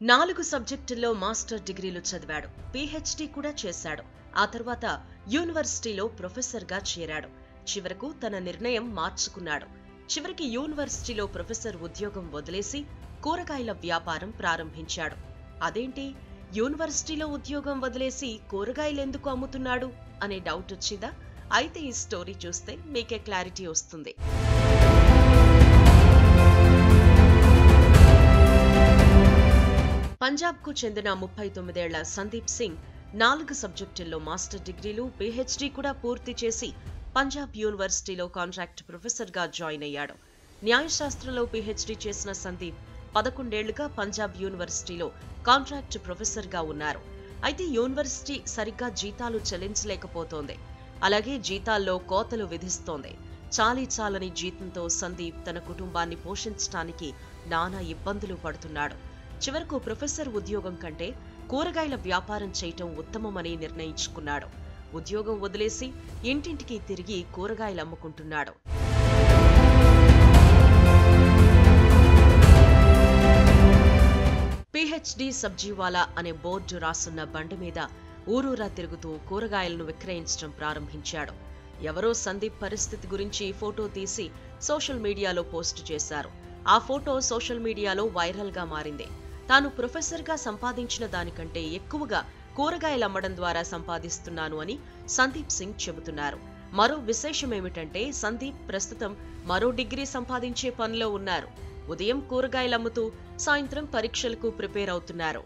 4 సబ్జెక్టుల్లో master డిగ్రీలు చదివాడు. PhD కూడా చేశాడు. ఆ తర్వాత యూనివర్సిటీలో ప్రొఫెసర్గా చేరాడు. చివరకు తన నిర్ణయం మార్చుకున్నాడు. చివరికి యూనివర్సిటీలో ప్రొఫెసర్ ఉద్యోగం వదిలేసి కూరగాయల వ్యాపారం ప్రారంభించాడు. అదేంటి, యూనివర్సిటీలో ఉద్యోగం వదిలేసి కూరగాయలెందుకు అమ్ముతున్నాడు అనే డౌట్ వచ్చిందా? అయితే ఈ స్టోరీ చూస్తే మీకే క్లారిటీ వస్తుంది. పంజాబ్కు చెందిన 39 ఏళ్ల సందీప్ సింగ్ 4 సబ్జెక్టుల్లో మాస్టర్ డిగ్రీలు, పీహెచ్డీ కూడా పూర్తి చేసి పంజాబ్ యూనివర్సిటీలో కాంట్రాక్ట్ ప్రొఫెసర్గా జాయిన్ అయ్యాడు. న్యాయశాస్త్రంలో పీహెచ్డీ చేసిన సందీప్ 11 ఏళ్లుగా పంజాబ్ యూనివర్సిటీలో కాంట్రాక్ట్ ప్రొఫెసర్గా ఉన్నారు. అయితే యూనివర్సిటీ సరిగ్గా జీతాలు చెల్లించలేకపోతోంది. అలాగే జీతాల్లో కోతలు విధిస్తోంది. చాలని జీతంతో సందీప్ తన కుటుంబాన్ని పోషించడానికి నానా ఇబ్బందులు పడుతున్నాడు. చివరకు ప్రొఫెసర్ ఉద్యోగం కంటే కూరగాయల వ్యాపారం చేయటం ఉత్తమమని నిర్ణయించుకున్నాడు. ఉద్యోగం వదిలేసి ఇంటింటికి తిరిగి కూరగాయలు అమ్ముకుంటున్నాడు. పీహెచ్డీ సబ్జీవాలా అనే బోర్డు రాసున్న బండి మీద ఊరూరా తిరుగుతూ కూరగాయలను విక్రయించడం ప్రారంభించాడు. ఎవరో సందీప్ పరిస్థితి గురించి ఫోటో తీసి సోషల్ మీడియాలో పోస్టు చేశారు. ఆ ఫోటో సోషల్ మీడియాలో వైరల్ గా మారింది. తాను ప్రొఫెసర్గా సంపాదించిన దానికంటే ఎక్కువగా కూరగాయలు అమ్మడం ద్వారా సంపాదిస్తున్నాను అని సందీప్ సింగ్ చెబుతున్నారు. మరో విశేషమేమిటంటే సందీప్ ప్రస్తుతం మరో డిగ్రీ సంపాదించే పనిలో ఉన్నారు. ఉదయం కూరగాయలు అమ్ముతూ సాయంత్రం పరీక్షలకు ప్రిపేర్ అవుతున్నారు.